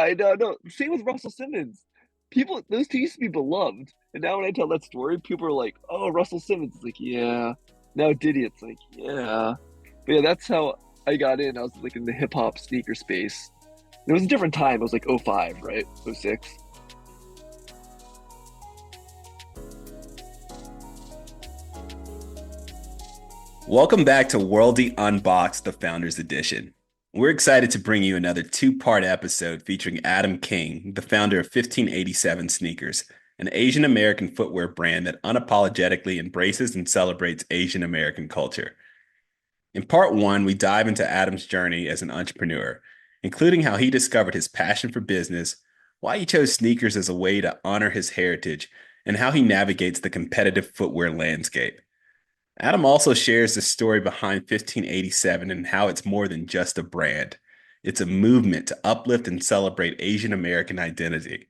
I know, no. Same with Russell Simmons. People, those two used to be beloved, and now when I tell that story, people are like, "Oh, Russell Simmons." It's like, yeah. Now Diddy, it's like, yeah. But yeah, that's how I got in. I was like in the hip hop sneaker space. It was a different time. It was like '05, right? '06. Welcome back to Worldie Unboxed, the Founders Edition. We're excited to bring you another two-part episode featuring Adam King, the founder of 1587 Sneakers, an Asian American footwear brand that unapologetically embraces and celebrates Asian American culture. In part one, we dive into Adam's journey as an entrepreneur, including how he discovered his passion for business, why he chose sneakers as a way to honor his heritage, and how he navigates the competitive footwear landscape. Adam also shares the story behind 1587 and how it's more than just a brand. It's a movement to uplift and celebrate Asian American identity.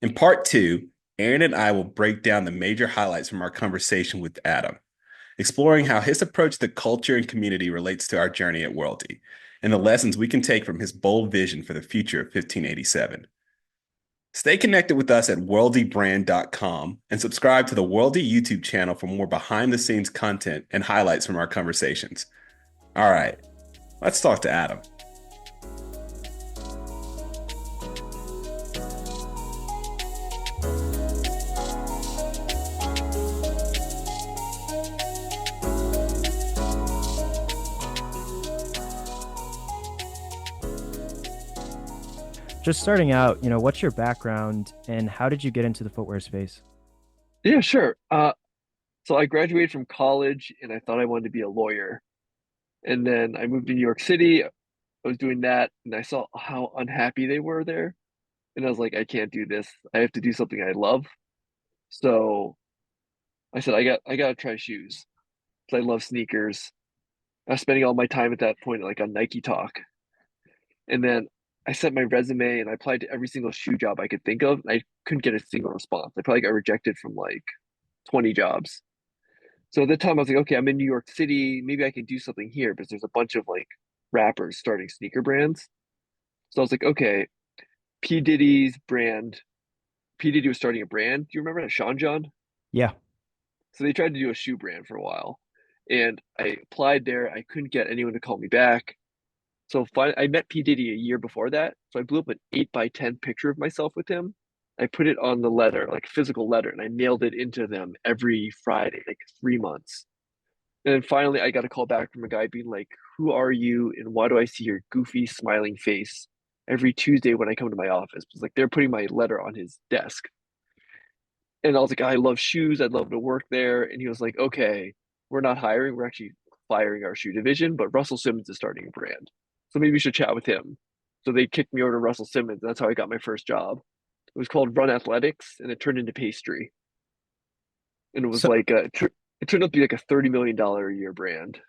In part two, Aaron and I will break down the major highlights from our conversation with Adam, exploring how his approach to culture and community relates to our journey at Worldie, and the lessons we can take from his bold vision for the future of 1587. Stay connected with us at worldiebrand.com and subscribe to the Worldie YouTube channel for more behind the scenes content and highlights from our conversations. All right, let's talk to Adam. Just starting out, what's your background and how did you get into the footwear space? Yeah, sure. So I graduated from college, and I thought I wanted to be a lawyer. And then I moved to New York City. I was doing that, and I saw how unhappy they were there. And I was like, I can't do this. I have to do something I love. So I said, I gotta try shoes. 'Cause I love sneakers. I was spending all my time at that point like on Nike Talk. And then I sent my resume and I applied to every single shoe job I could think of. I couldn't get a single response. I probably got rejected from like 20 jobs. So at the time I was like, okay, I'm in New York City. Maybe I can do something here because there's a bunch of like rappers starting sneaker brands. So I was like, okay, P. Diddy's brand. P. Diddy was starting a brand. Do you remember that? Sean John? Yeah. So they tried to do a shoe brand for a while. And I applied there. I couldn't get anyone to call me back. So I met P. Diddy a year before that. So I blew up an 8 by 10 picture of myself with him. I put it on the letter, like physical letter, and I mailed it into them every Friday, like 3 months. And then finally, I got a call back from a guy being like, "Who are you? And why do I see your goofy, smiling face every Tuesday when I come to my office?" It's like they're putting my letter on his desk. And I was like, "I love shoes. I'd love to work there." And he was like, "Okay, we're not hiring. We're actually firing our shoe division, but Russell Simmons is starting a brand. So maybe you should chat with him." So they kicked me over to Russell Simmons. That's how I got my first job. It was called Run Athletics, and it turned into pastry. And it was So like it turned out to be like a $30 million a year brand.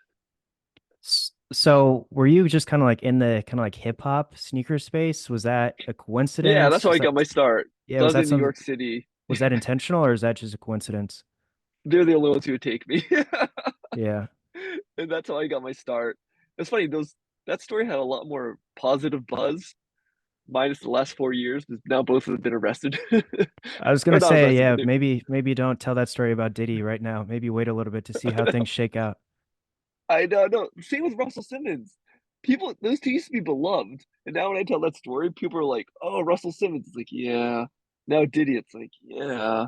so were you just kind of like in the kind of like hip hop sneaker space? Was that a Yeah, that's coincidence? how I got my start. Yeah, So I was was that in New some York City. was that intentional or is that just a coincidence? They're the only ones who would take me. Yeah. And that's how I got my start. It's funny, those that story had a lot more positive buzz, minus the last 4 years. Now both of them have been arrested. I was Or gonna not say, arrested, yeah, but they maybe don't tell that story about Diddy right now. Maybe wait a little bit to see how things shake out. I know, no. Same with Russell Simmons. People, those two used to be beloved, and now when I tell that story, people are like, "Oh, Russell Simmons." It's like, yeah. Now Diddy, it's like, yeah.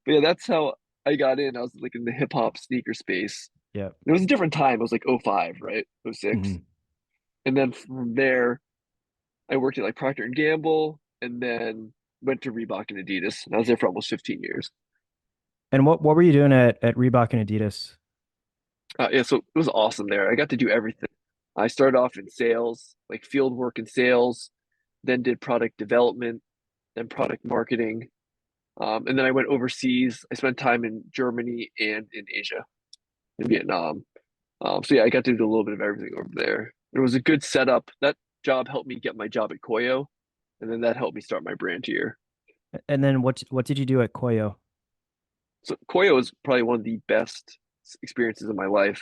But yeah, that's how I got in. I was like in the hip hop sneaker space. Yeah. It was a different time. It was like '05, right? '06. Hmm. And then from there, I worked at like Procter and Gamble, and then went to Reebok and Adidas. And I was there for almost 15 years. And what were you doing at Reebok and Adidas? Yeah, so it was awesome there. I got to do everything. I started off in sales, like field work and sales, then did product development, then product marketing. And then I went overseas. I spent time in Germany and in Asia, in Vietnam. So yeah, I got to do a little bit of everything over there. It was a good setup. That job helped me get my job at Koyo, and then that helped me start my brand here. And then what did you do at Koyo? So Koyo is probably one of the best experiences of my life.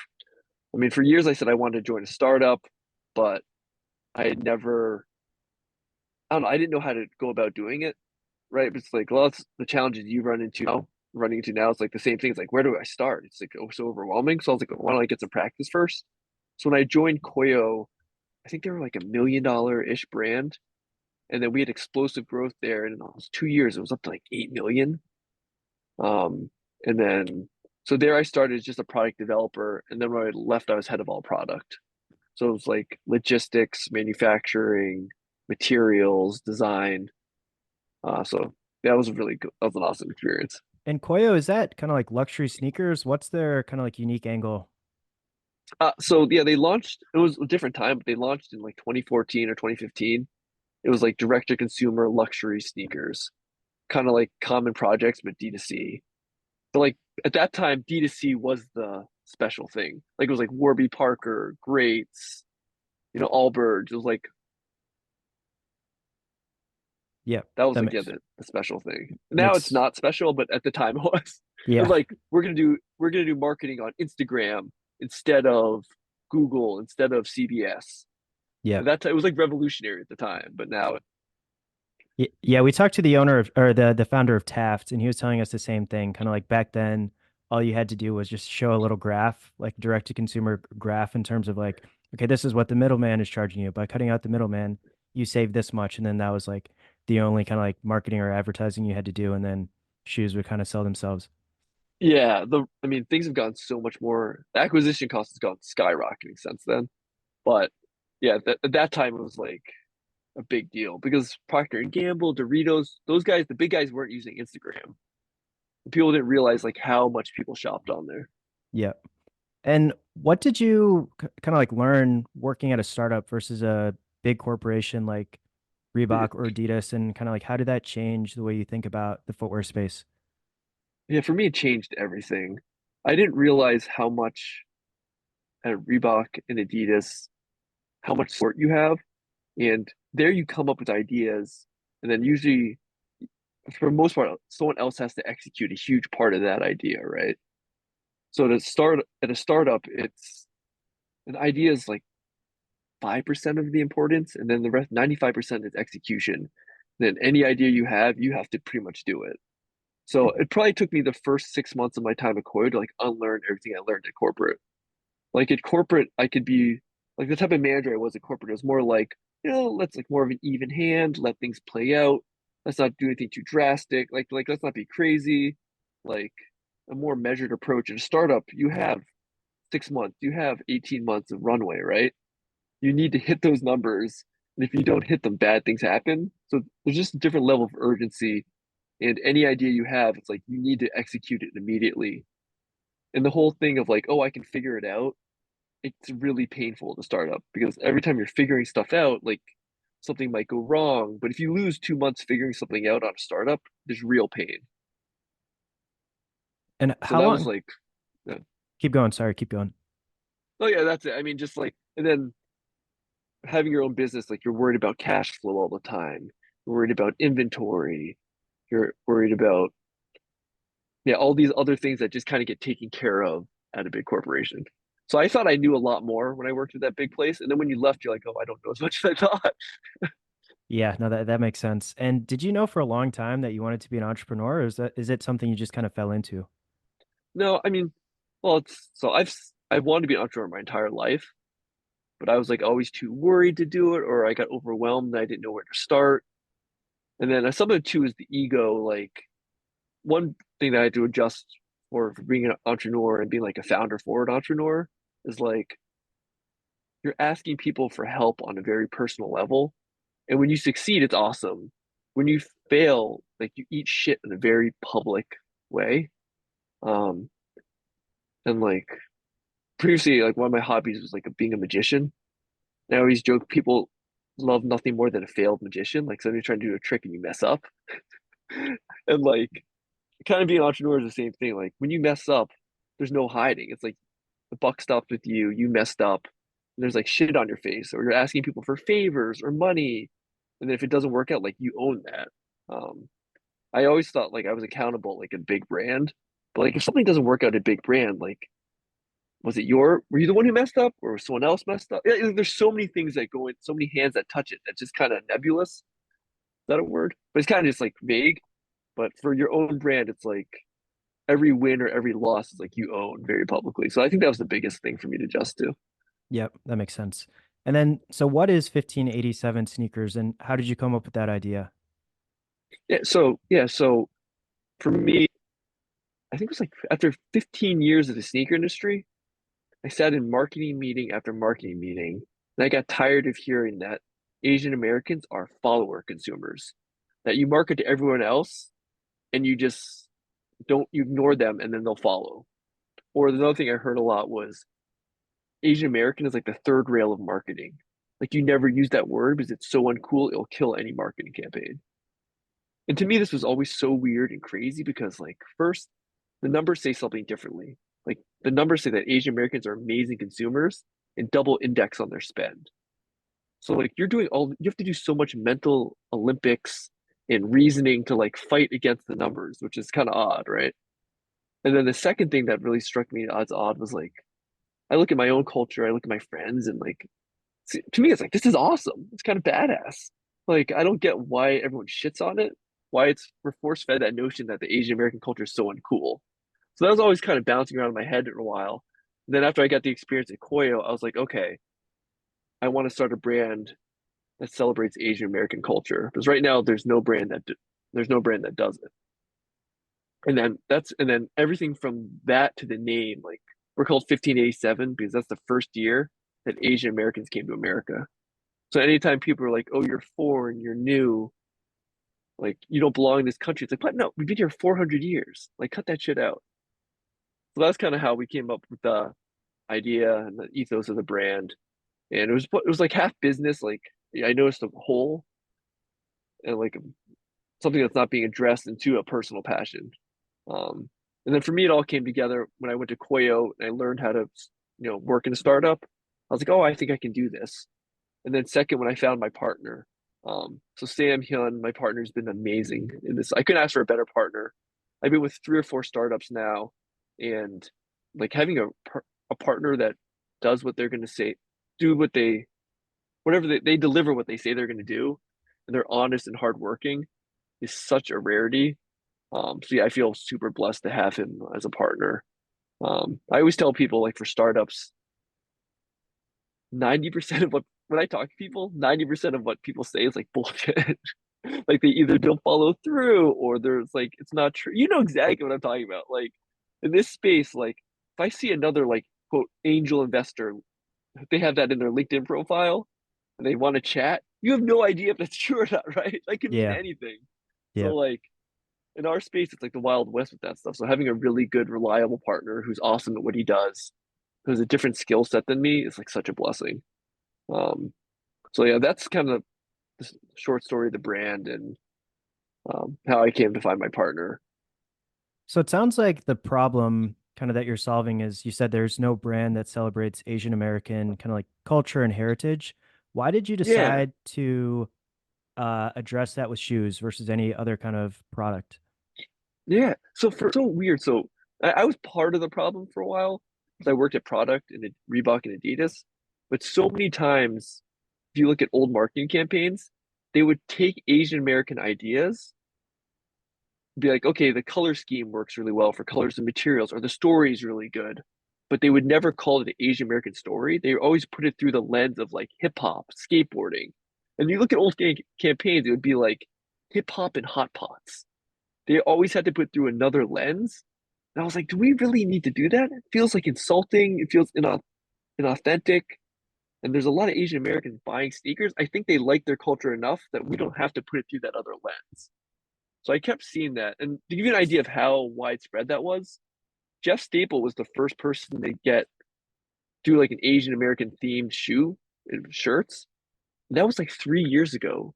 I mean, for years I said I wanted to join a startup, but I had never I don't know, I didn't know how to go about doing it, right? But it's like, well, it's the challenges you running into now. It's like the same thing. It's like, where do I start? It's like, oh, so overwhelming. So I was like, why don't I get some practice first? So when I joined Koyo, I think they were like $1 million-ish brand. And then we had explosive growth there. And in almost 2 years, it was up to like 8 million. Um, and then, so there I started as just a product developer. And then when I left, I was head of all product. So it was like logistics, manufacturing, materials, design. So that was really good. That was an awesome experience. And Koyo, is that kind of like luxury sneakers? What's their kind of like unique angle? So yeah, they launched, it was a different time, but they launched in like 2014 or 2015. It was like direct to consumer luxury sneakers, kind of like common projects, but D2C. But like at that time, D2C was the special thing. Like it was like Warby Parker, Greats, Allbirds. It was like Yeah, that was that like yeah, makes the special thing. Now it's makes not special, but at the time it was. It was yeah. like we're gonna do marketing on Instagram instead of Google, instead of CBS. Yeah. It was like revolutionary at the time, but now Yeah, we talked to the owner of or the founder of Taft, and he was telling us the same thing. Kind of like back then, all you had to do was just show a little graph, like direct to consumer graph in terms of like, okay, this is what the middleman is charging you. By cutting out the middleman, you save this much. And then that was like the only kind of like marketing or advertising you had to do. And then shoes would kind of sell themselves. yeah, I mean things have gotten so much more. The acquisition cost has gone skyrocketing since then. But yeah, at that time it was like a big deal because Procter and Gamble, Doritos, those guys, the big guys weren't using Instagram. People didn't realize like how much people shopped on there. Yeah. And what did you kind of like learn working at a startup versus a big corporation like Reebok or Adidas, and kind of like how did that change the way you think about the footwear space? Yeah, for me it changed everything. I didn't realize how much at Reebok and Adidas, how much support you have. And there you come up with ideas, and then usually for the most part, someone else has to execute a huge part of that idea, right? So to start at a startup, it's an idea is like 5% of the importance, and then the rest 95% is execution. Then any idea you have to pretty much do it. So it probably took me the first 6 months of my time at Koyo to like unlearn everything I learned at corporate. Like at corporate, I could be like the type of manager I was at corporate. It was more like, let's like more of an even hand, let things play out. Let's not do anything too drastic. Like let's not be crazy. Like a more measured approach. In a startup, you have 6 months, you have 18 months of runway, right? You need to hit those numbers. And if you don't hit them, bad things happen. So there's just a different level of urgency. And any idea you have, it's like you need to execute it immediately. And the whole thing of like, oh, I can figure it out, it's really painful to start up because every time you're figuring stuff out, like something might go wrong. But if you lose 2 months figuring something out on a startup, there's real pain. And So how that was long? like, yeah. Keep going. Sorry, keep going. Oh yeah, that's it. I mean, just like, and then having your own business, like you're worried about cash flow all the time. You're worried about inventory. You're worried about, yeah, all these other things that just kind of get taken care of at a big corporation. So I thought I knew a lot more when I worked at that big place. And then when you left, you're like, oh, I don't know as much as I thought. Yeah, no, that makes sense. And did you know for a long time that you wanted to be an entrepreneur, or is it something you just kind of fell into? No, I mean, well, I've wanted to be an entrepreneur my entire life, but I was like always too worried to do it, or I got overwhelmed and I didn't know where to start. And then some of it too is the ego. Like one thing that I had to adjust for being an entrepreneur and being like a founder forward entrepreneur is like you're asking people for help on a very personal level. And when you succeed, it's awesome. When you fail, like you eat shit in a very public way. Um, and like previously, like one of my hobbies was like being a magician. And I always joke people love nothing more than a failed magician. Like somebody trying to do a trick and you mess up. And like kind of being an entrepreneur is the same thing. Like when you mess up, there's no hiding. It's like the buck stopped with you, you messed up, and there's like shit on your face, or you're asking people for favors or money. And then if it doesn't work out, like you own that. I always thought like I was accountable like a big brand. But like if something doesn't work out at a big brand, like were you the one who messed up or was someone else messed up? Yeah, there's so many things that go in, so many hands that touch it. That's just kind of nebulous. that a word? But it's kind of just like vague. But for your own brand, it's like every win or every loss is like you own very publicly. So I think that was the biggest thing for me to adjust to. Yep, that makes sense. And then, so what is 1587 sneakers and how did you come up with that idea? So for me, I think it was like after 15 years of the sneaker industry, I sat in marketing meeting after marketing meeting, and I got tired of hearing that Asian Americans are follower consumers, that you market to everyone else and you just don't you ignore them and then they'll follow. Or the other thing I heard a lot was Asian American is like the third rail of marketing. Like you never use that word because it's so uncool, it'll kill any marketing campaign. And to me, this was always so weird and crazy because, like, first, the numbers say something differently. Like, the numbers say that Asian Americans are amazing consumers and double index on their spend. So, like, you have to do so much mental Olympics and reasoning to, like, fight against the numbers, which is kind of odd, right? And then the second thing that really struck me as odd was, like, I look at my own culture, I look at my friends, and, like, to me, it's like, this is awesome. It's kind of badass. Like, I don't get why everyone shits on it, why we're force fed that notion that the Asian American culture is so uncool. So that was always kind of bouncing around in my head for a while. And then after I got the experience at Koyo, I was like, okay, I want to start a brand that celebrates Asian American culture. Because right now there's no brand that does it. And then everything from that to the name, like we're called 1587 because that's the first year that Asian Americans came to America. So anytime people are like, "Oh, you're foreign, you're new, like you don't belong in this country," it's like, "What? No, we've been here 400 years. Like, cut that shit out." So that's kind of how we came up with the idea and the ethos of the brand. And it was like half business. Like I noticed a hole and like something that's not being addressed into a personal passion. Um, and then for me, it all came together when I went to Koyo and I learned how to, work in a startup. I was like, "Oh, I think I can do this." And then second, when I found my partner, so Sam Hyun, my partner, has been amazing in this. I couldn't ask for a better partner. I've been with 3 or 4 startups now, and like having a partner that does what they're going to say, do what whatever they deliver what they say they're going to do, and they're honest and hardworking is such a rarity. So yeah, I feel super blessed to have him as a partner. I always tell people like for startups, 90% of what when I talk to people, 90% of what people say is like bullshit. Like they either don't follow through or there's like it's not true. You know exactly what I'm talking about. Like in this space, like if I see another like quote angel investor, if they have that in their LinkedIn profile and they want to chat, you have no idea if that's true or not, right? That could mean Yeah, anything. So yeah. like in our space, it's like the Wild West with that stuff. So having a really good, reliable partner who's awesome at what he does, who has a different skill set than me, is like such a blessing. Um, so yeah, that's kind of the short story of the brand and how I came to find my partner. So it sounds like the problem kind of that you're solving is you said there's no brand that celebrates Asian American kind of like culture and heritage. Why did you Yeah, decide to address that with shoes versus any other kind of product? yeah. So weird. So I was part of the problem for a while because I worked at product and Reebok and Adidas, but so many times if you look at old marketing campaigns, they would take Asian American ideas be like, okay, the color scheme works really well for colors and materials, or the story is really good. But they would never call it an Asian American story. They always put it through the lens of like hip hop, skateboarding. And you look at old campaigns, it would be like hip hop and hot pots. They always had to put through another lens. And I was like, do we really need to do that? It feels like insulting. It feels inauthentic. And there's a lot of Asian Americans buying sneakers. I think they like their culture enough that we don't have to put it through that other lens. So I kept seeing that. And to give you an idea of how widespread that was, Jeff Staple was the first person to do like an Asian American themed shirts. And that was like 3 years ago.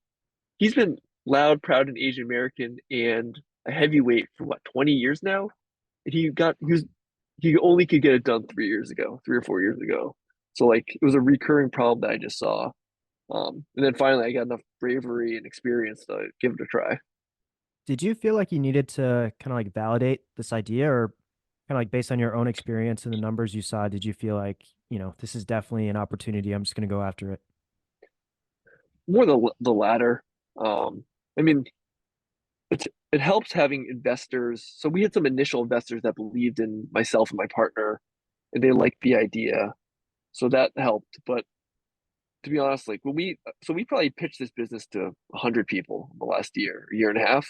He's been loud, proud, and Asian American and a heavyweight for what, 20 years now? And he only could get it done 3 years ago, 3 or 4 years ago. So like it was a recurring problem that I just saw. And then finally I got enough bravery and experience to give it a try. Did you feel like you needed to kind of like validate this idea or kind of like based on your own experience and the numbers you saw, did you feel like, this is definitely an opportunity. I'm just going to go after it? More the latter. I mean, it helps having investors. So we had some initial investors that believed in myself and my partner, and they liked the idea. So that helped. But to be honest, like we probably pitched this business to 100 people in the last year and a half,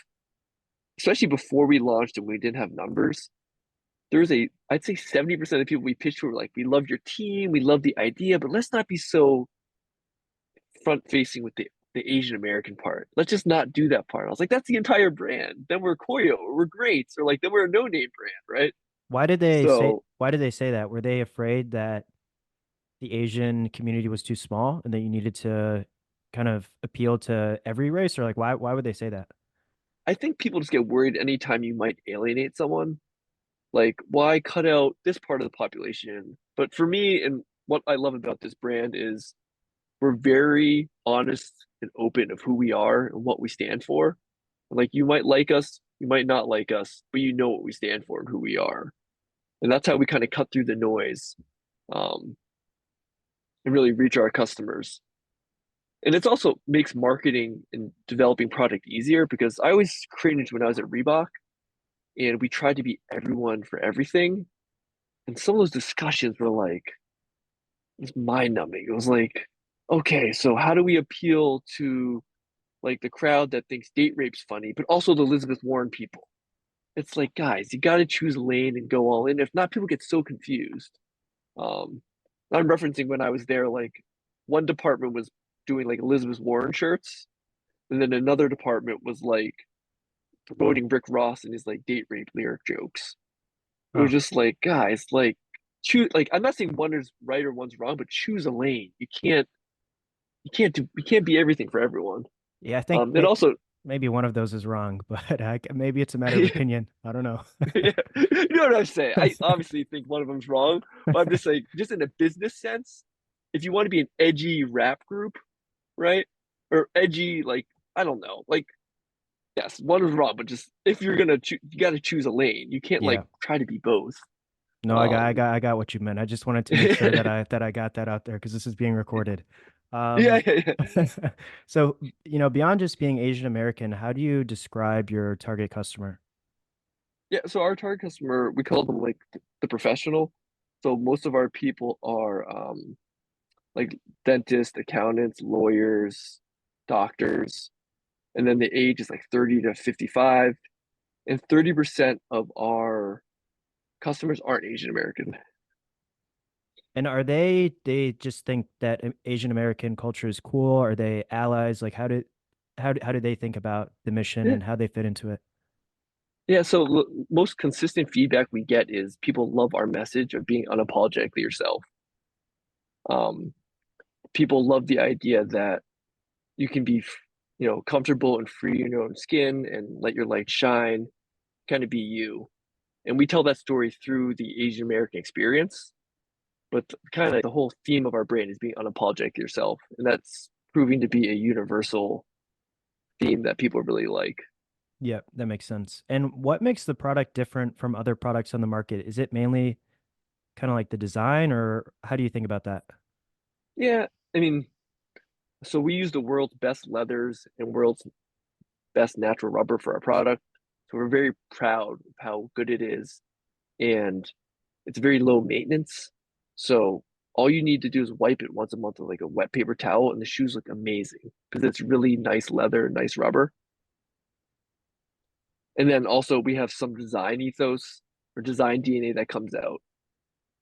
especially before we launched and we didn't have numbers. I'd say 70% of the people we pitched to were like, we love your team, we love the idea, but let's not be so front facing with the Asian American part. Let's just not do that part. I was like, that's the entire brand. Then we're Koyo, or we're great, or like then we're a no name brand, right? So Why did they say that? Were they afraid that the Asian community was too small and that you needed to kind of appeal to every race, or like why would they say that? I think people just get worried anytime you might alienate someone. Like, why cut out this part of the population? But for me, and what I love about this brand is we're very honest and open of who we are and what we stand for. Like, you might like us, you might not like us, but you know what we stand for and who we are. And that's how we kind of cut through the noise, um, and really reach our customers. And it's also makes marketing and developing product easier because I always cringed when I was at Reebok and we tried to be everyone for everything. And some of those discussions were like, it's mind numbing. It was like, okay, so how do we appeal to like the crowd that thinks date rape's funny, but also the Elizabeth Warren people? It's like, guys, you got to choose a lane and go all in. If not, people get so confused. Um, I'm referencing when I was there, like one department was doing like Elizabeth Warren shirts, and then another department was like promoting Rick Ross and his like date rape lyric jokes. It was Oh, just like, guys, like choose. Like, I'm not saying one is right or one's wrong, but choose a lane. You can't be everything for everyone. yeah, I think And also, maybe one of those is wrong, but maybe it's a matter of yeah, opinion. I don't know. you know what I'm saying. I obviously think one of them's wrong, but I'm just like, just in a business sense, if you want to be an edgy rap group, right, or edgy, like I don't know, like yes, one is wrong, but just if you're gonna you got to choose a lane. You can't like Yeah. try to be both. No, Um, I got what you meant. I just wanted to make sure yeah, that I got that out there because this is being recorded. yeah, Um, yeah. so, beyond just being Asian American, how do you describe your target customer? Yeah, so our target customer, we call them like the professional. So most of our people are like dentists, accountants, lawyers, doctors, and then the age is like 30 to 55, and 30% of our customers aren't Asian American. And they just think that Asian American culture is cool? Are they allies? Like how do they think about the mission Yeah. and how they fit into it? Yeah, so most consistent feedback we get is people love our message of being unapologetically yourself. Um, People love the idea that you can be, comfortable and free in your own skin and let your light shine, kind of be you. And we tell that story through the Asian American experience, but kind of the whole theme of our brand is being unapologetic yourself. And that's proving to be a universal theme that people really like. Yeah, that makes sense. And what makes the product different from other products on the market? Is it mainly kind of like the design, or how do you think about that? Yeah, I mean, so we use the world's best leathers and world's best natural rubber for our product. So we're very proud of how good it is. And it's very low maintenance. So all you need to do is wipe it once a month with like a wet paper towel, and the shoes look amazing because it's really nice leather, nice rubber. And then also we have some design ethos or design DNA that comes out.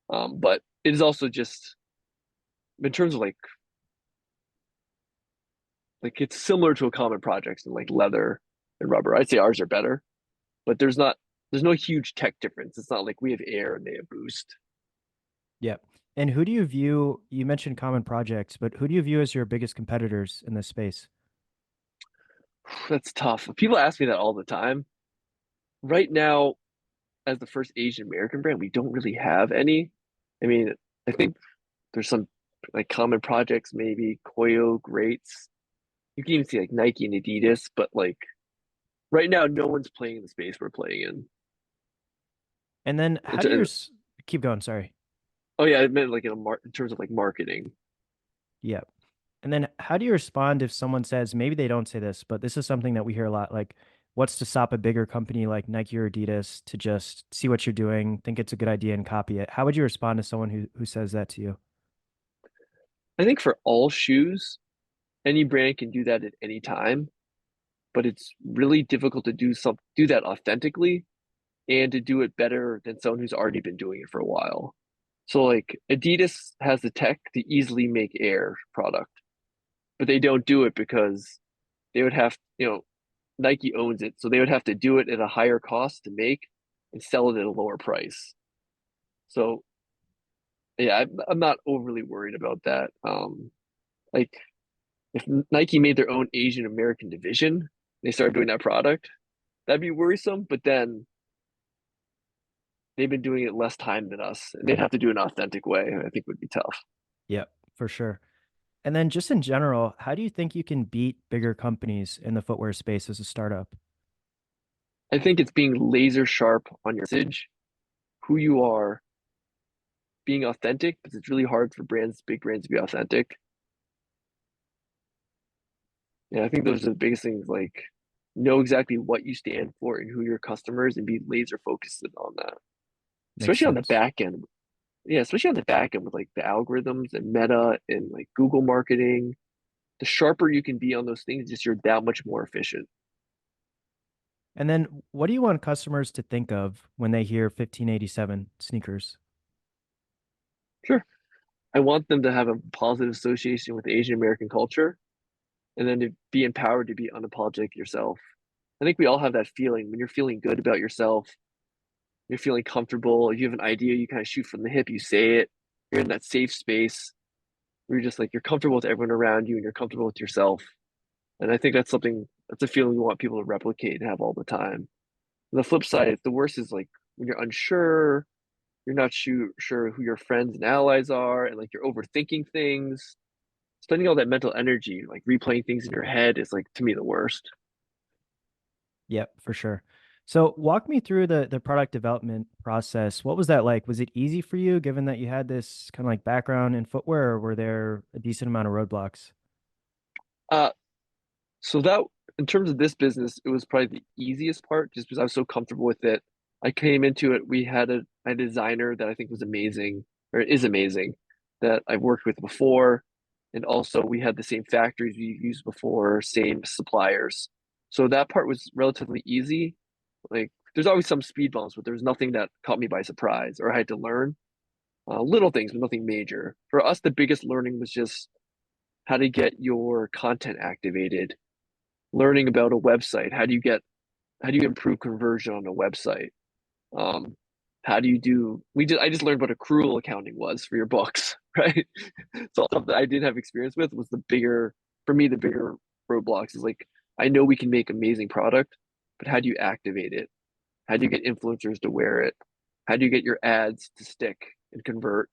But it is also just in terms of like it's similar to a common projects in like leather and rubber. I'd say ours are better, but there's no huge tech difference. It's not like we have air and they have boost. Yeah. And who do you view, you mentioned common projects, but who do you view as your biggest competitors in this space? That's tough. People ask me that all the time. Right now, as the first Asian American brand, we don't really have any. I mean, I think there's some like common projects, maybe Koyo, Greats. You can even see like Nike and Adidas, but like right now, no one's playing in the space we're playing in. And then how It's do you a, keep going? Sorry. oh yeah, I meant like in terms of like marketing. Yeah. And then how do you respond if someone says, maybe they don't say this, but this is something that we hear a lot, like what's to stop a bigger company like Nike or Adidas to just see what you're doing, think it's a good idea and copy it? How would you respond to someone who says that to you? I think for all shoes, any brand can do that at any time, but it's really difficult to do that authentically and to do it better than someone who's already been doing it for a while. So like Adidas has the tech to easily make Air product, but they don't do it because they would have, Nike owns it, so they would have to do it at a higher cost to make and sell it at a lower price. So yeah, I'm not overly worried about that. Like if Nike made their own Asian American division, they started doing that product, that'd be worrisome. But then they've been doing it less time than us, and they'd have to do it in an authentic way. I think would be tough. Yep, for sure. And then just in general, how do you think you can beat bigger companies in the footwear space as a startup? I think it's being laser sharp on your message, who you are, being authentic, because it's really hard for big brands to be authentic. Yeah, I think those are the biggest things, like know exactly what you stand for and who your customers and be laser focused on that. Makes Especially on the sense. back end. Yeah, especially on the back end with like the algorithms and meta and like Google marketing. The sharper you can be on those things, just you're that much more efficient. And then what do you want customers to think of when they hear 1587 sneakers? Sure. I want them to have a positive association with Asian American culture and then to be empowered to be unapologetic yourself. I think we all have that feeling when you're feeling good about yourself, you're feeling comfortable, you have an idea, you kind of shoot from the hip, you say it, you're in that safe space where you're just like you're comfortable with everyone around you and you're comfortable with yourself. And I think that's a feeling we want people to replicate and have all the time. The flip side, the worst is like when you're unsure, you're not sure who your friends and allies are, and like you're overthinking things. Spending all that mental energy, like replaying things in your head, is like to me the worst. Yep, for sure. So walk me through the product development process. What was that like? Was it easy for you given that you had this kind of like background in footwear, or were there a decent amount of roadblocks? Uh, so that in terms of this business, it was probably the easiest part, just because I was so comfortable with it. I came into it. We had a designer that I think was amazing, or is amazing, that I've worked with before, and also we had the same factories we used before, same suppliers. So that part was relatively easy. Like there's always some speed bumps, but there was nothing that caught me by surprise or I had to learn. Little things, but nothing major. For us, the biggest learning was just how to get your content activated, learning about a website. How do you improve conversion on a website? Um, how do you do I just learned what accrual accounting was for your books, right? So something I didn't have experience with was for me, the bigger roadblocks is like I know we can make amazing product, but how do you activate it? How do you get influencers to wear it? How do you get your ads to stick and convert?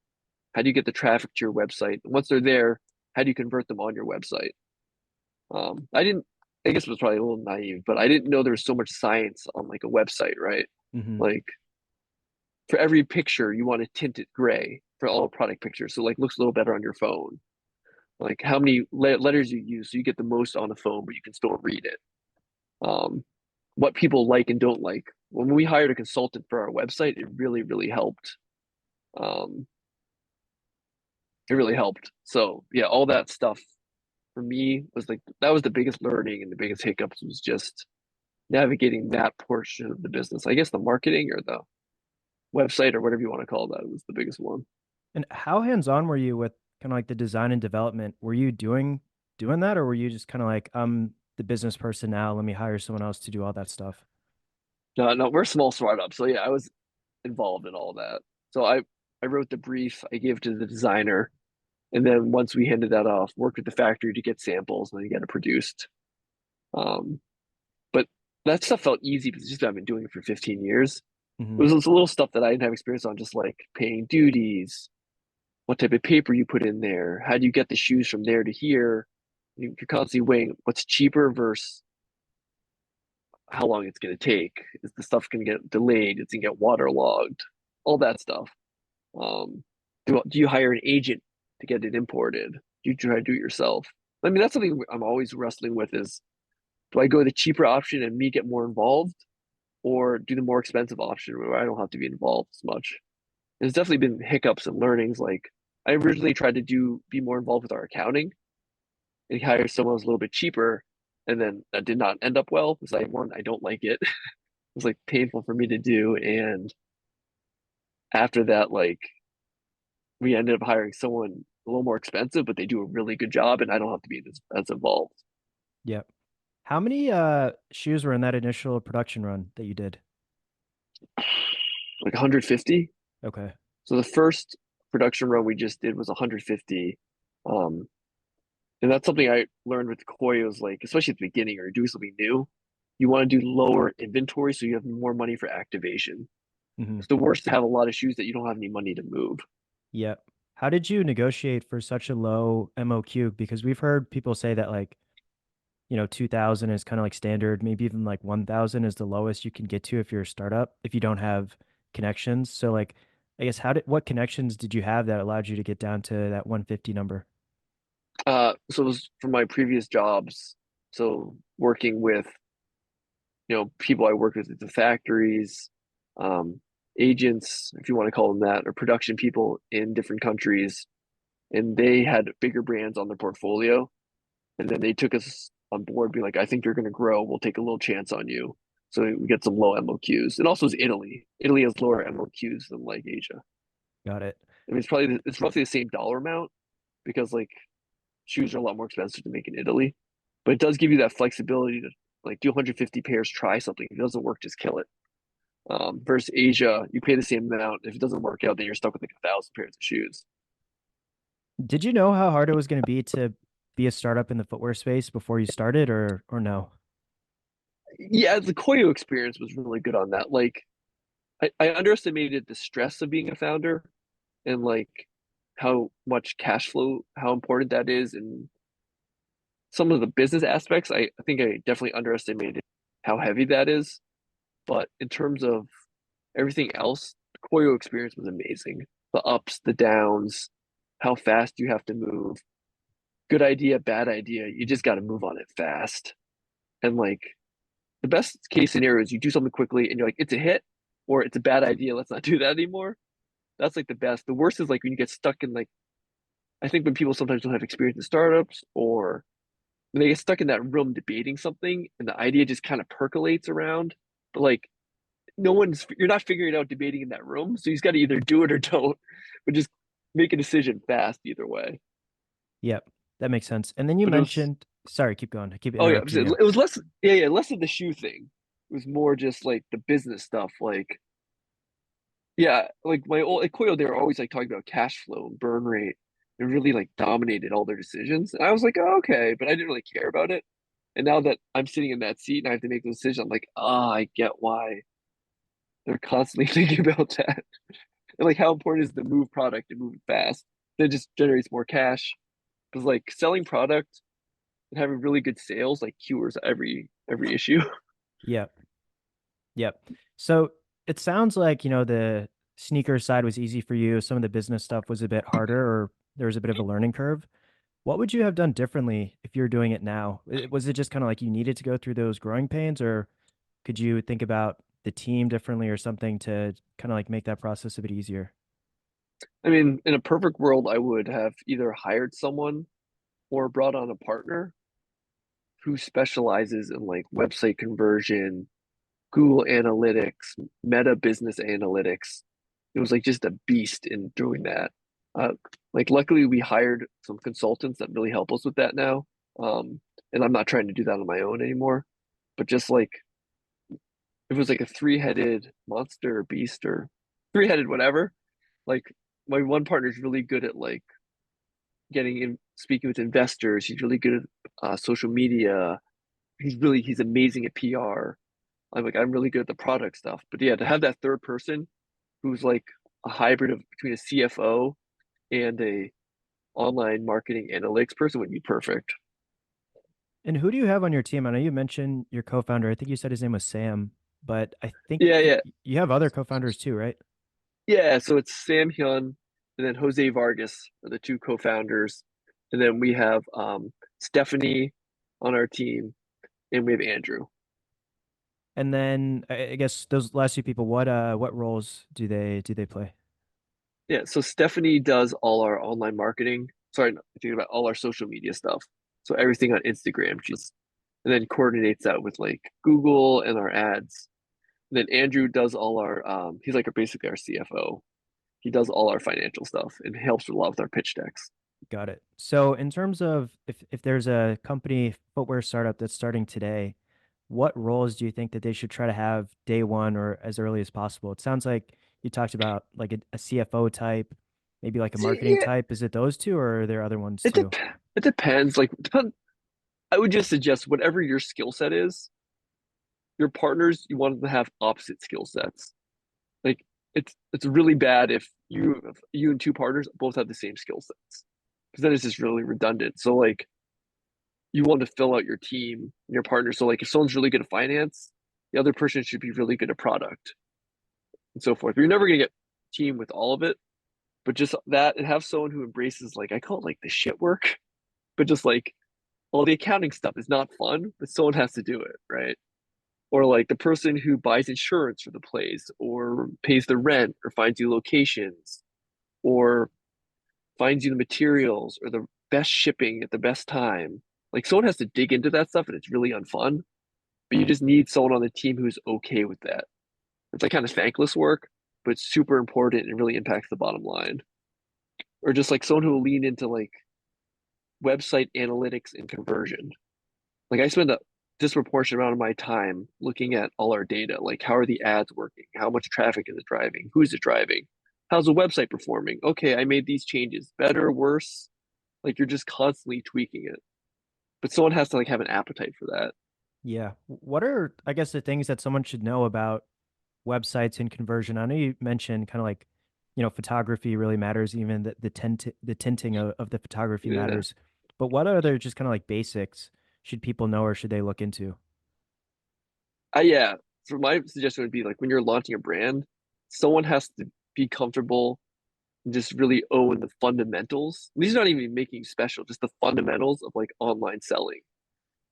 How do you get the traffic to your website? And once they're there, how do you convert them on your website? I didn't, I guess it was probably a little naive, but I didn't know there was so much science on like a website, right? Hmm. Like for every picture, you want to tint it gray for all product pictures. So like looks a little better on your phone. Like how many letters you use so you get the most on the phone, but you can still read it. Um, what people like and don't like. When we hired a consultant for our website, it really, really helped. Um, it really helped. So yeah, all that stuff for me was like that was the biggest learning and the biggest hiccups was just navigating that portion of the business. I guess the marketing or the website or whatever you want to call that was the biggest one. And how hands-on were you with kind of like the design and development? Were you doing that, or were you just kind of like, I'm the business person now, let me hire someone else to do all that stuff? No, no, we're a small startup, so yeah, I was involved in all that. So I wrote the brief, I gave it to the designer, and then once we handed that off, worked with the factory to get samples and then get it produced. Um, but that stuff felt easy because it's just I've been doing it for 15 years. It Hmm. was this little stuff that I didn't have experience on, just like paying duties, what type of paper you put in there, how do you get the shoes from there to here? You're constantly weighing what's cheaper versus how long it's going to take. Is the stuff going to get delayed? It's going to get waterlogged? All that stuff. Um, do you hire an agent to get it imported? Do you try to do it yourself? I mean, that's something I'm always wrestling with is, do I go the cheaper option and me get more involved, or do the more expensive option where I don't have to be involved as much? There's definitely been hiccups and learnings. Like I originally tried to be more involved with our accounting and hire someone who's a little bit cheaper, and then that did not end up well because I don't like it. It was like painful for me to do, and after that, like we ended up hiring someone a little more expensive, but they do a really good job, and I don't have to be as involved. Yep. How many shoes were in that initial production run that you did? Like 150. Okay. So the first production run we just did was 150. Um, and that's something I learned with Koi was like, especially at the beginning or doing something new, you want to do lower inventory so you have more money for activation. Hmm. It's the worst to have a lot of shoes that you don't have any money to move. Yep. How did you negotiate for such a low MOQ? Because we've heard people say that like, 2000 is kind of like standard, maybe even like 1000 is the lowest you can get to if you're a startup, if you don't have connections. So like, I guess what connections did you have that allowed you to get down to that 150 number? So it was from my previous jobs. So working with, people I worked with at the factories, um, agents, if you want to call them that, or production people in different countries, and they had bigger brands on their portfolio. And then they took us on board, being like, I think you're going to grow. We'll take a little chance on you. So we get some low MOQs. And also is Italy. Italy has lower MOQs than like Asia. Got it. I mean, it's roughly the same dollar amount because like shoes are a lot more expensive to make in Italy, but it does give you that flexibility to like do 150 pairs, try something. If it doesn't work, just kill it. Versus Asia, you pay the same amount. If it doesn't work out, then you're stuck with like 1,000 pairs of shoes. Did you know how hard it was going to be to be a startup in the footwear space before you started or no? Yeah, the Koyo experience was really good on that. Like I underestimated the stress of being a founder and like how much cash flow, how important that is, and some of the business aspects. I think I definitely underestimated how heavy that is. But in terms of everything else, the Koyo experience was amazing. The ups, the downs, how fast you have to move. Good idea, bad idea. You just got to move on it fast. And like the best case scenario is you do something quickly and you're like, it's a hit or it's a bad idea. Let's not do that anymore. That's like the best. The worst is like when you get stuck in like, I think when people sometimes don't have experience in startups or when they get stuck in that room debating something and the idea just kind of percolates around, but like you're not figuring it out debating in that room. So you just got to either do it or don't, but just make a decision fast either way. Yep. That makes sense. And then you But it was, mentioned, sorry, keep going. I keep oh yeah, interrupting you. it was less, yeah, yeah, less of the shoe thing. It was more just like the business stuff. Like, yeah, like my old at Koyo, they were always like talking about cash flow and burn rate. It really like dominated all their decisions. And I was like, oh, okay, but I didn't really care about it. And now that I'm sitting in that seat and I have to make the decision, I'm like, ah, I get why they're constantly thinking about that. And like how important is the move product and move it fast. That just generates more cash. Because like selling product and having really good sales like cures every issue. Yep. Yep. So it sounds like, the sneaker side was easy for you. Some of the business stuff was a bit harder or there was a bit of a learning curve. What would you have done differently if you're doing it now? Was it just kind of like you needed to go through those growing pains, or could you think about the team differently or something to kind of like make that process a bit easier? I mean, in a perfect world, I would have either hired someone or brought on a partner who specializes in like website conversion, Google Analytics, Meta Business Analytics. It was like just a beast in doing that. Uh, like luckily we hired some consultants that really help us with that now. And I'm not trying to do that on my own anymore. But just like it was like a three-headed monster or beast or three-headed whatever. Like my one partner is really good at like getting in speaking with investors. He's really good at social media. He's amazing at PR. I'm really good at the product stuff. But yeah, to have that third person who's like a hybrid of between a CFO and a online marketing analytics person would be perfect. And who do you have on your team? I know you mentioned your co-founder. I think you said his name was Sam, but I think Yeah, yeah, you have other co-founders too, right? yeah. So it's Sam Hyun and then Jose Vargas are the two co-founders, and then we have Stephanie on our team, and we have Andrew. And then I guess those last two people, what roles do they play? Yeah, so Stephanie does all our online marketing. Sorry, no, I think about all our social media stuff. So everything on Instagram, she's and then coordinates that with like Google and our ads. And then Andrew does all our he's like basically our CFO. He does all our financial stuff and helps a lot with our pitch decks. Got it. So in terms of if there's a company footwear startup that's starting today, what roles do you think that they should try to have day one or as early as possible? It sounds like you talked about like a CFO type, maybe like a See, marketing yeah, type. Is it those two or are there other ones it too? it depends. I would just suggest whatever your skill set is, your partners, you want them to have opposite skill sets. Like it's really bad if you and two partners both have the same skill sets because then it's just really redundant. So like you want to fill out your team and your partner. So like if someone's really good at finance, the other person should be really good at product and so forth. But you're never gonna get a team with all of it, but just that and have someone who embraces like I call it like the shit work, but just like all the accounting stuff is not fun, but someone has to do it, right? Or like the person who buys insurance for the place or pays the rent or finds you locations or finds you the materials or the best shipping at the best time. Like someone has to dig into that stuff and it's really unfun, but you just need someone on the team who's okay with that. It's like kind of thankless work, but it's super important and really impacts the bottom line. Or just like someone who will lean into like website analytics and conversion. Like I spend a disproportionate amount of my time looking at all our data, like how are the ads working? How much traffic is it driving? Who's it driving? How's the website performing? Okay, I made these changes. Better, worse? Like you're just constantly tweaking it. But someone has to like have an appetite for that. Yeah. What are, I guess, the things that someone should know about websites and conversion? I know you mentioned kind of like, photography really matters, even the tinting of the photography Yeah. matters. But what other just kind of like basics should people know or should they look into? Yeah. So my suggestion would be like when you're launching a brand, someone has to be comfortable and just really own the fundamentals. These are not even making special, just the fundamentals of like online selling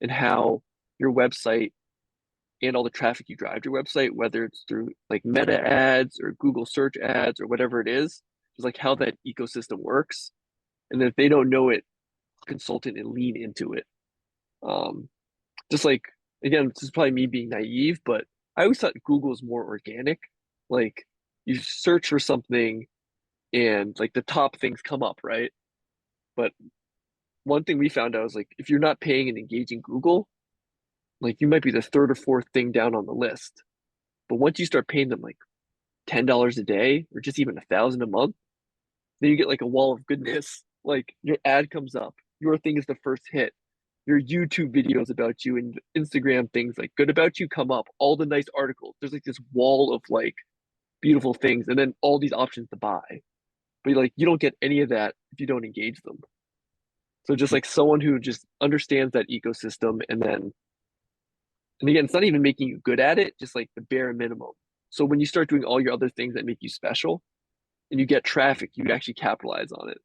and how your website and all the traffic you drive to your website, whether it's through like meta ads or Google search ads or whatever it is, just like how that ecosystem works. And then if they don't know it, consult it and lean into it. Um, just like again, this is probably me being naive, but I always thought Google is more organic. Like you search for something and like the top things come up, right? But one thing we found out was like if you're not paying and engaging Google, like you might be the third or fourth thing down on the list. But once you start paying them like $10 a day or just even 1,000 a month, then you get like a wall of goodness. Like your ad comes up, your thing is the first hit. Your YouTube videos about you and Instagram things like good about you come up, all the nice articles. There's like this wall of like beautiful things, and then all these options to buy. But like you don't get any of that if you don't engage them. So just Y- like someone who just understands that ecosystem and again, it's not even making you good at it, just like the bare minimum. So when you start doing all your other things that make you special and you get traffic, you actually capitalize on it.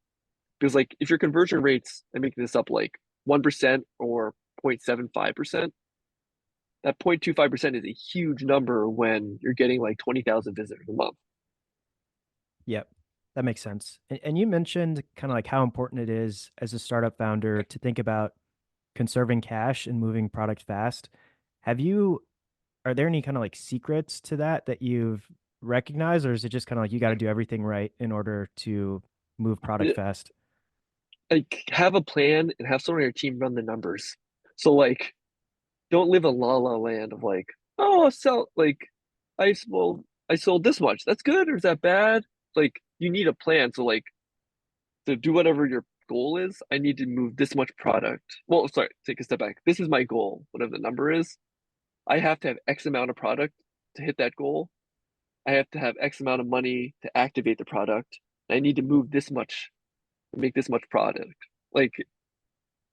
Because like if your conversion rates, I'm making this up like 1% or 0.75%, that 0.25% is a huge number when you're getting like 20,000 visitors a month. Yep. That makes sense. And you mentioned kind of like how important it is as a startup founder to think about conserving cash and moving product fast. Have you Are there any kind of like secrets to that you've recognized, or is it just kind of like you got to do everything right in order to move product fast? Like have a plan and have someone on your team run the numbers. So like don't live a la la land of like, oh, I'll sell like I sold this much. That's good or is that bad? Like you need a plan. So like to do whatever your goal is, I need to move this much product. Well, sorry, take a step back. This is my goal, whatever the number is. I have to have X amount of product to hit that goal. I have to have X amount of money to activate the product. I need to move this much to make this much product. Like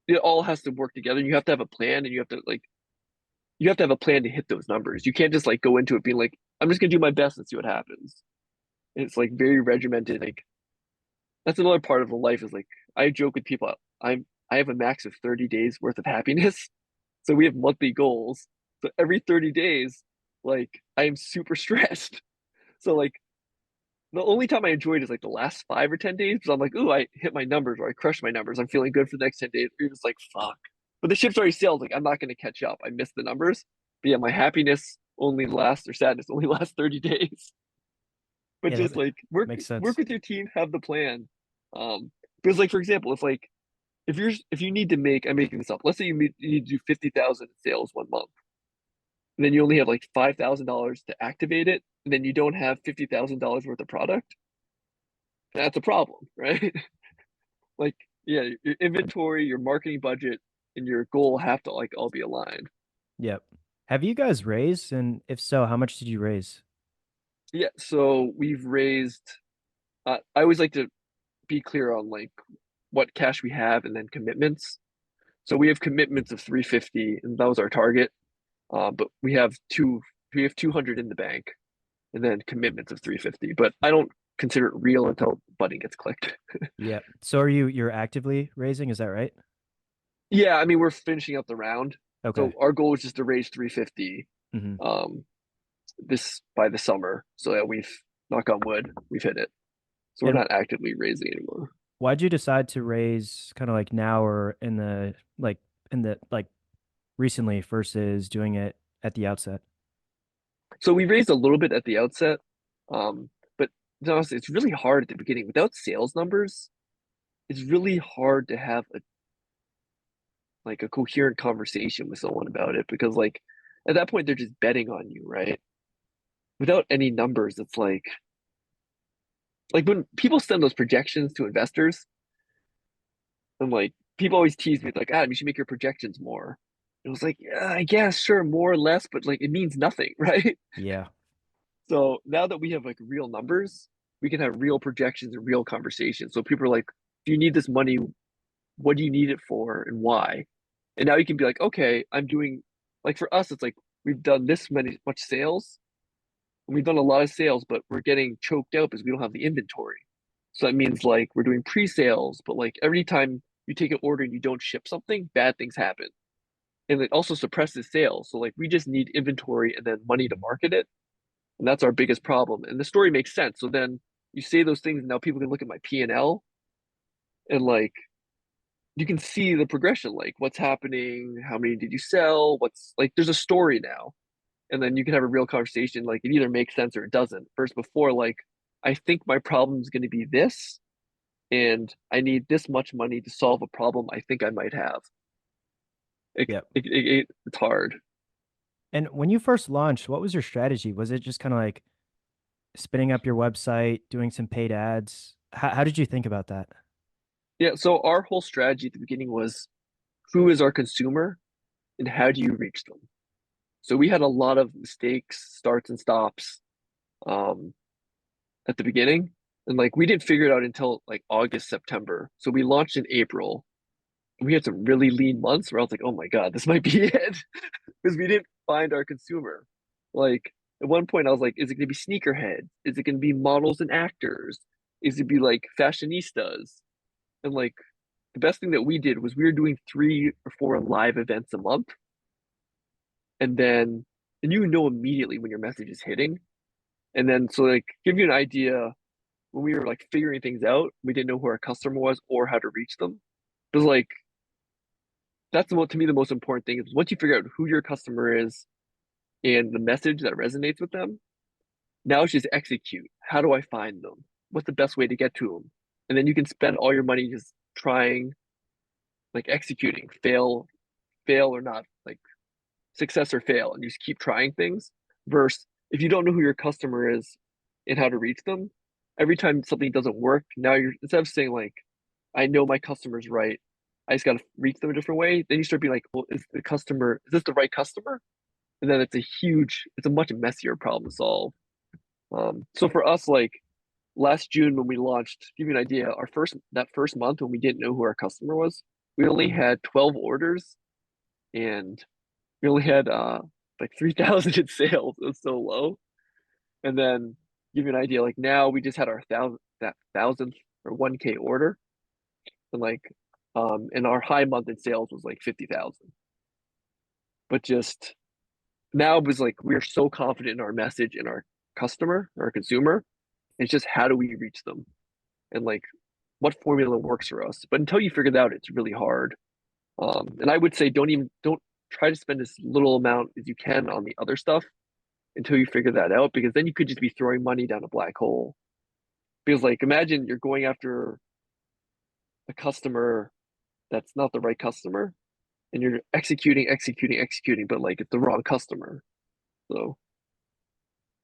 it all has to work together. You have to have a plan and you have to have a plan to hit those numbers. You can't just like go into it being like, I'm just gonna do my best and see what happens. It's like very regimented. Like that's another part of the life is like I joke with people. I have a max of 30 days worth of happiness. So we have monthly goals. So every 30 days, like I am super stressed. So like the only time I enjoyed is like the last 5 or 10 days because I'm like, ooh, I hit my numbers or I crushed my numbers. I'm feeling good for the next 10 days. You're just like, fuck. But the ship's already sailed. Like I'm not gonna catch up. I missed the numbers. But yeah, my happiness only lasts or sadness only lasts 30 days. But Yeah, just that like makes work sense. with your team, have the plan. Because like for example, if you need to make, I'm making this up. Let's say you need to do 50,000 in sales 1 month, and then you only have like $5,000 to activate it, and then you don't have $50,000 worth of product. That's a problem, right? Like, yeah, your inventory, your marketing budget, and your goal have to like all be aligned. Yep. Have you guys raised? And if so, how much did you raise? Yeah, so we've raised. I always like to be clear on like what cash we have and then commitments. So we have commitments of 350, and that was our target. But we have 200 in the bank, and then commitments of 350. But I don't consider it real until the button gets clicked. Yep. So you're actively raising, is that right? Yeah, I mean we're finishing up the round, Okay. so our goal is just to raise 350 Hmm. um this by the summer, so that we've knock on wood we've hit it. So we're And not actively raising anymore. why'd you decide to raise kind of like now or in the like recently versus doing it at the outset? So we raised a little bit at the outset, but to be honest, it's really hard at the beginning without sales numbers. It's really hard to have a coherent conversation with someone about it because like at that point they're just betting on you, right? Without any numbers, it's like when people send those projections to investors, and like people always tease me like, Adam, you should make your projections more. It was like, yeah, I guess, sure, more or less, but like it means nothing, right? Yeah. So now that we have like real numbers, we can have real projections and real conversations. So people are like, do you need this money? What do you need it for and why? And now you can be like, okay, I'm doing like for us, it's like we've done this many much sales and we've done a lot of sales, but we're getting choked out because we don't have the inventory. So that means like we're doing pre-sales, but like every time you take an order and you don't ship something, bad things happen. And it also suppresses sales. So like we just need inventory and then money to market it. And that's our biggest problem. And the story makes sense. So then you say those things, and now people can look at my P&L and like you can see the progression, like what's happening, how many did you sell, what's like there's a story now. And then you can have a real conversation, like it either makes sense or it doesn't. First before like I think my problem is going to be this, and I need this much money to solve a problem I think I might have. Yep. It's hard. And when you first launched, what was your strategy? Was it just kind of like spinning up your website, doing some paid ads? How did you think about that? Yeah, so our whole strategy at the beginning was who is our consumer and how do you reach them? So we had a lot of mistakes, starts and stops um, at the beginning. And like we didn't figure it out until like August, September. So we launched in April. And we had some really lean months where I was like, oh my God, this might be it. Because we didn't find our consumer. Like at one point I was like, is it gonna be sneakerhead? Is it gonna be models and actors? Is it be like fashionistas? And like the best thing that we did was we were doing 3 or 4 live events a month. And then and you know immediately when your message is hitting. And then so like give you an idea when we were like figuring things out, we didn't know who our customer was or how to reach them. Because like that's to me the most important thing is once you figure out who your customer is and the message that resonates with them, now it's just execute. How do I find them? What's the best way to get to them? And then you can spend all your money just trying, like executing, fail or not, like success or fail, and you just keep trying things. Versus if you don't know who your customer is and how to reach them, every time something doesn't work, now you're instead of saying like, I know my customer's right, I just got to reach them a different way. Then you start being like, well, is this the right customer? And then it's a much messier problem to solve. So for us, like last June when we launched, to give you an idea, that first month when we didn't know who our customer was, we only had 12 orders and we only had like 3,000 in sales. It was so low. And then give you an idea, like now we just had our thousandth or 1K order. And like And our high month in sales was like 50,000. But just now it was like we're so confident in our message and our customer, our consumer. It's just how do we reach them and like what formula works for us. But until you figure that out, it's really hard. And I would say don't try to spend as little amount as you can on the other stuff until you figure that out, because then you could just be throwing money down a black hole. Because like imagine you're going after a customer that's not the right customer and you're executing, but like it's the wrong customer. So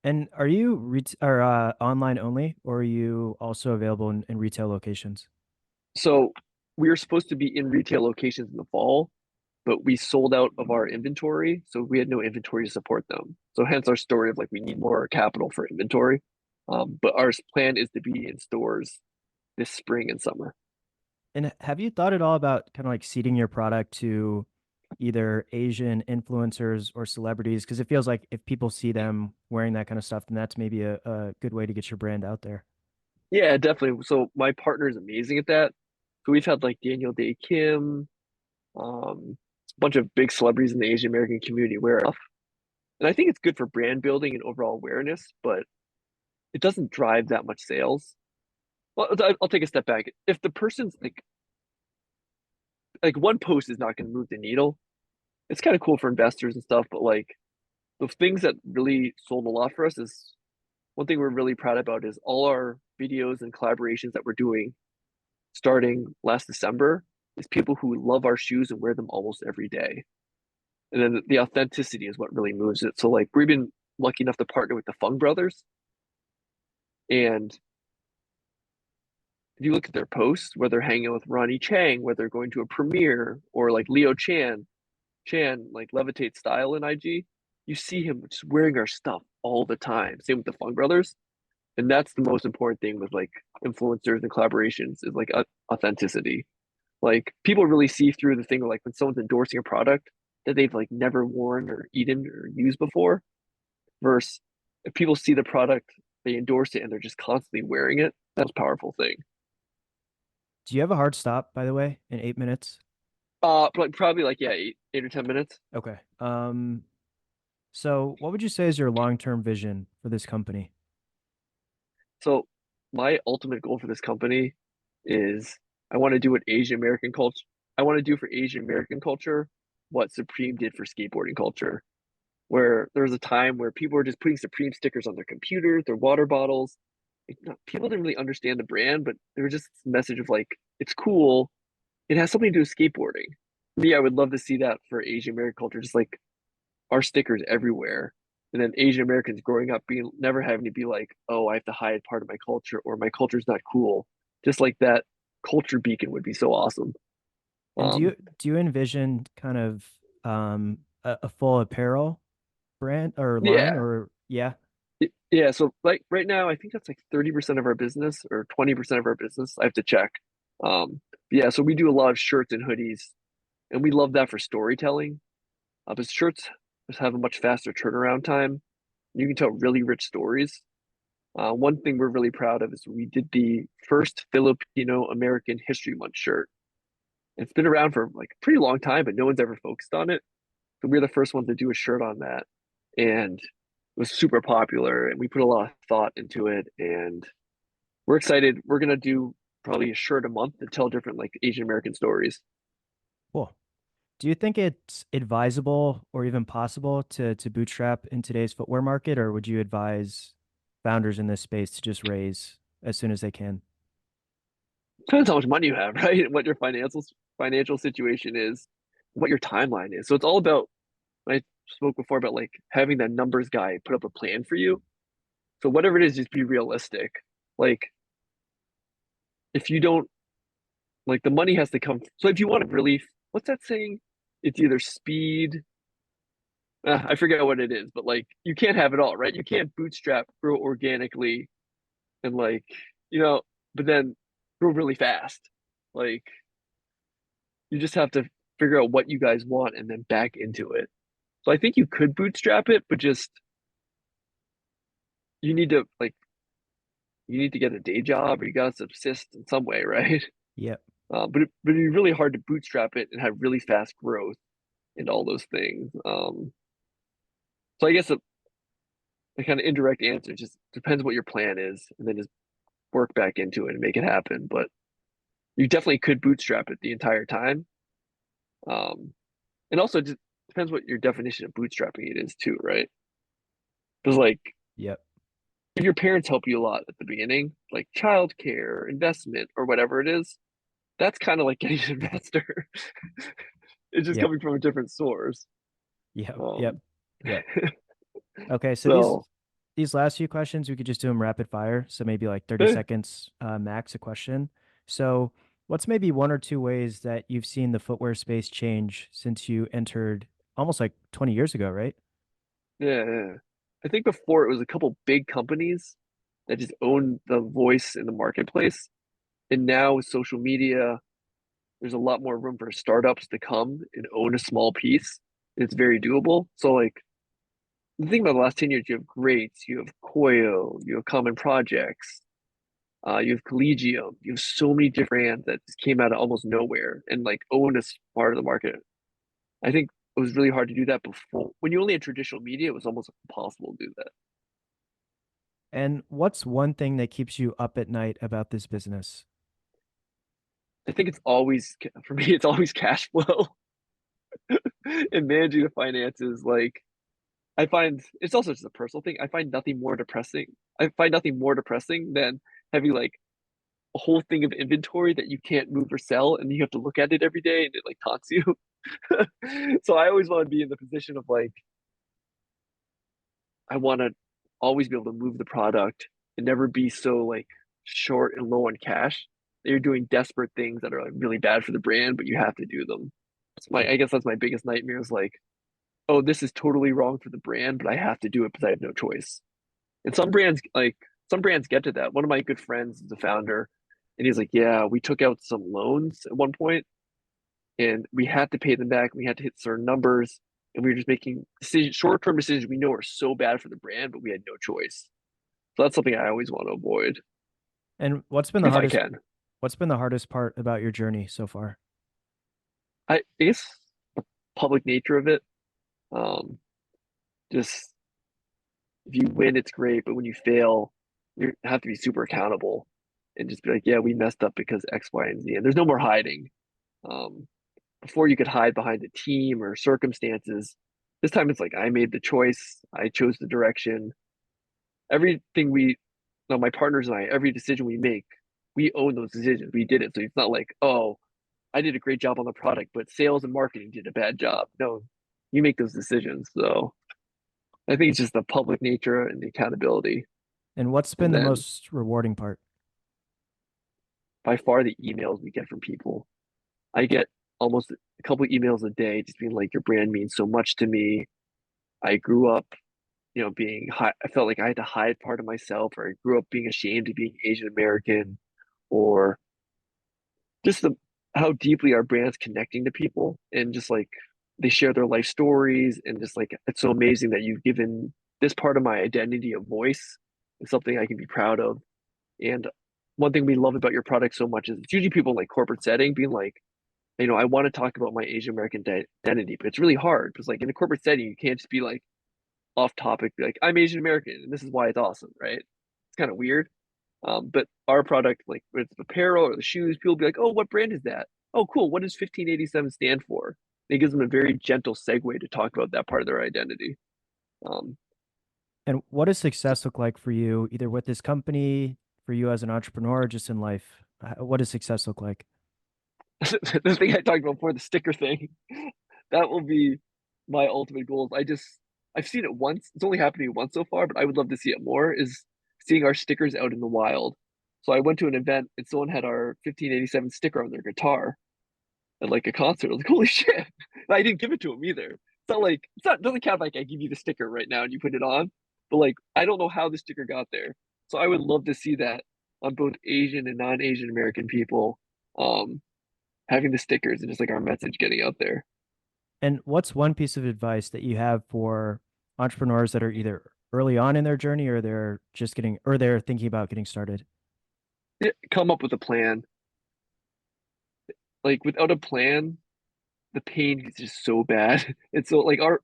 And are you online only, or are you also available in retail locations? so we were supposed to be in retail locations in the fall, but we sold out of our inventory, so we had no inventory to support them. So hence our story of like we need more capital for inventory. But our plan is to be in stores this spring and summer. And have you thought at all about kind of like seeding your product to either Asian influencers or celebrities? Because it feels like if people see them wearing that kind of stuff, then that's maybe a good way to get your brand out there. Yeah, definitely. So my partner is amazing at that. So we've had like Daniel Day Kim, a bunch of big celebrities in the Asian American community wear it. And I think it's good for brand building and overall awareness, but it doesn't drive that much sales. Well, I'll take a step back. If the person's like one post is not going to move the needle, it's kind of cool for investors and stuff, but like the things that really sold a lot for us is one thing we're really proud about is all our videos and collaborations that we're doing starting last December is people who love our shoes and wear them almost every day. And then the authenticity is what really moves it. So like we've been lucky enough to partner with the Fung brothers. And if you look at their posts, where they're hanging out with Ronnie Chang, where they're going to a premiere, or like Leo Chan like Levitate Style in IG, you see him just wearing our stuff all the time. Same with the Fung brothers. And that's the most important thing with like influencers and collaborations is like authenticity. Like people really see through the thing like when someone's endorsing a product that they've like never worn or eaten or used before, versus if people see the product, they endorse it and they're just constantly wearing it. That's a powerful thing. Do you have a hard stop, by the way, in 8 minutes? Probably like yeah, eight or 10 minutes. Okay. So what would you say is your long-term vision for this company? So my ultimate goal for this company is I want to do what Asian American culture I want to do for Asian American culture what Supreme did for skateboarding culture, where there was a time where people were just putting Supreme stickers on their computers, their water bottles. Like, people didn't really understand the brand, but there was just this message of like, it's cool. It has something to do with skateboarding. Me, I would love to see that for Asian American culture, just like our stickers everywhere. And then Asian Americans growing up being never having to be like, oh, I have to hide part of my culture or my culture's not cool. Just like that culture beacon would be so awesome. And Um, do you envision kind of a full apparel brand or line, yeah, or yeah? yeah. So like right now, I think that's like 30% of our business or 20% of our business. I have to check. Yeah, so we do a lot of shirts and hoodies, and we love that for storytelling. But shirts just have a much faster turnaround time. You can tell really rich stories. One thing we're really proud of is we did the first Filipino American History Month shirt. It's been around for like a pretty long time, but no one's ever focused on it. So we're the first ones to do a shirt on that. And it was super popular and we put a lot of thought into it. And we're excited. We're gonna do probably a shirt a month to tell different like Asian American stories. Cool. Do you think it's advisable or even possible to bootstrap in today's footwear market, or would you advise founders in this space to just raise as soon as they can? Depends how much money you have, right? And what your financial situation is, what your timeline is. So it's all about I spoke before about like having that numbers guy put up a plan for you. So whatever it is, just be realistic. Like if you don't like the money has to come. So if you want relief, what's that saying? It's either speed. I forget what it is, but like you can't have it all, right? You can't bootstrap, grow organically, and like you know, but then grow really fast. Like you just have to figure out what you guys want and then back into it. So I think you could bootstrap it, but just you need to get a day job or you gotta subsist in some way, right? Yep. But it'd be really hard to bootstrap it and have really fast growth and all those things. So I guess a kind of indirect answer just depends what your plan is, and then just work back into it and make it happen. But you definitely could bootstrap it the entire time. Um, and also it just depends what your definition of bootstrapping it is too, right? Because like Yep. if your parents help you a lot at the beginning, like childcare, investment, or whatever it is, that's kind of like getting an investor. It's just Yep. coming from a different source. Yep. Yep. Um, Yep. Okay, so so these last few questions we could just do them rapid fire, so maybe like 30 eh, seconds max a question. So, what's maybe one or two ways that you've seen the footwear space change since you entered almost like 20 years ago, right? yeah, I think before it was a couple big companies that just owned the voice in the marketplace, and now with social media, there's a lot more room for startups to come and own a small piece. It's very doable. So like the thing about the last 10 years, you have Greats, you have Koyo, you have Common Projects, you have Collegium, you have so many different brands that just came out of almost nowhere and like own a part of the market. I think it was really hard to do that before. When you only had traditional media, it was almost impossible to do that. And what's one thing that keeps you up at night about this business? I think it's always, for me, it's always cash flow and managing the finances. Like I find it's also just a personal thing. I find nothing more depressing. I find nothing more depressing than having like a whole thing of inventory that you can't move or sell, and you have to look at it every day, and it like taunts you. So I always want to be in the position of like I want to always be able to move the product and never be so like short and low on cash that you're doing desperate things that are like really bad for the brand, but you have to do them. It's my I guess that's my biggest nightmare is like, oh, this is totally wrong for the brand, but I have to do it because I have no choice. And some brands get to that. One of my good friends is a founder, and he's like, "Yeah, we took out some loans at one point, and we had to pay them back. We had to hit certain numbers, and we were just making decisions, short-term decisions we know are so bad for the brand, but we had no choice. So that's something I always want to avoid And if I can. what's been the hardest part about your journey so far? I guess the public nature of it, um, just if you win, it's great, but when you fail, you have to be super accountable and just be like, yeah, we messed up because X, Y, and Z. And there's no more hiding. Um, Before you could hide behind a team or circumstances, this time it's like I made the choice, I chose the direction. Everything we, no, my partners and I, every decision we make, we own those decisions. We did it. So it's not like, oh, I did a great job on the product, but sales and marketing did a bad job. No, you make those decisions. So I think it's just the public nature and the accountability. And what's been And the then most rewarding part? by far the emails we get from people. I get almost a couple emails a day just being like, your brand means so much to me. I grew up, being high, I felt like I had to hide part of myself, or I grew up being ashamed of being Asian American, or just how deeply our brand's connecting to people, and just like they share their life stories, and just like it's so amazing that you've given this part of my identity a voice. It's something I can be proud of. And one thing we love about your product so much is it's usually people in like corporate setting being like, I want to talk about my Asian American identity, but it's really hard because like in a corporate setting, you can't just be like off topic, be like, I'm Asian American and this is why it's awesome, right? It's kind of weird. But our product, like whether it's the apparel or the shoes, people be like, oh, what brand is that? Oh, cool. What does 1587 stand for? And it gives them a very gentle segue to talk about that part of their identity. Um, And what does success look like for you, either with this company, for you as an entrepreneur, or just in life? What does success look like? the thing I talked about before, the sticker thing, that will be my ultimate goal. I've seen it once. It's only happened to me once so far, but I would love to see it more. Is seeing our stickers out in the wild. So I went to an event and someone had our 1587 sticker on their guitar at like a concert. I was like, holy shit! And I didn't give it to him either. It's not like it doesn't count like I give you the sticker right now and you put it on, but like I don't know how the sticker got there. So I would love to see that on both Asian and non-Asian American people. Um, Having the stickers and just like our message getting out there. And what's one piece of advice that you have for entrepreneurs that are either early on in their journey or they're thinking about getting started? Come up with a plan like without a plan, the pain is just so bad. And so like our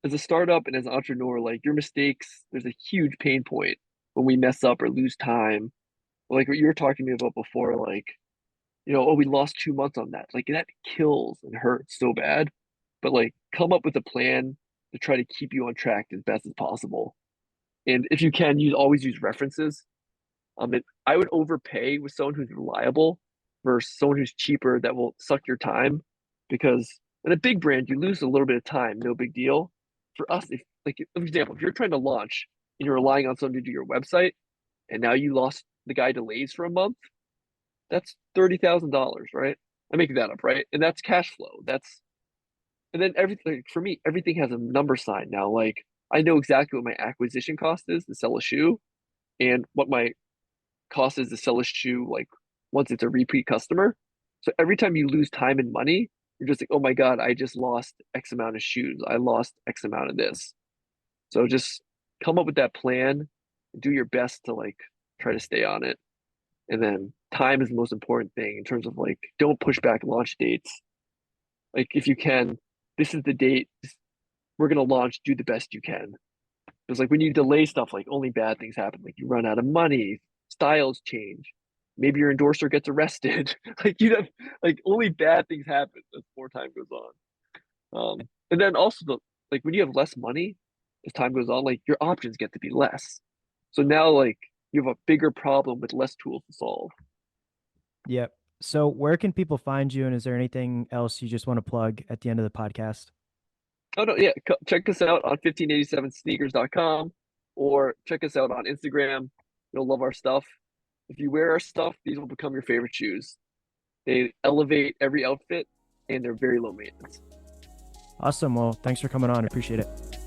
as a startup and as an entrepreneur, like your mistakes, there's a huge pain point when we mess up or lose time. Like what you were talking to me about before, like, oh, we lost 2 months on that. Like that kills and hurts so bad. But like come up with a plan to try to keep you on track as best as possible. And if you can, use always use references. And I would overpay with someone who's reliable versus someone who's cheaper that will suck your time. Because in a big brand, you lose a little bit of time, no big deal. For us, if like for example, if you're trying to launch and you're relying on someone to do your website, and now you lost the guy delays for a month, that's $30,000, right? I'm making that up, right? And that's cash flow. That's and then everything for me, everything has a number sign now. Like I know exactly what my acquisition cost is to sell a shoe and what my cost is to sell a shoe like once it's a repeat customer. So every time you lose time and money, you're just like, oh my God, I just lost X amount of shoes. I lost X amount of this. So just come up with that plan, do your best to like try to stay on it. And then time is the most important thing in terms of like, don't push back launch dates. Like if you can, this is the date. We're gonna launch. Do the best you can. Because like when you delay stuff, like only bad things happen. Like you run out of money, styles change, maybe your endorser gets arrested. Like you have like only bad things happen as more time goes on. And then also like when you have less money as time goes on, like your options get to be less. So now like you have a bigger problem with less tools to solve. Yep. So where can people find you, and is there anything else you just want to plug at the end of the podcast? Oh no, yeah, check us out on 1587sneakers.com or check us out on Instagram. You'll love our stuff. If you wear our stuff, these will become your favorite shoes. They elevate every outfit and they're very low maintenance. Awesome. Well, thanks for coming on. Appreciate it.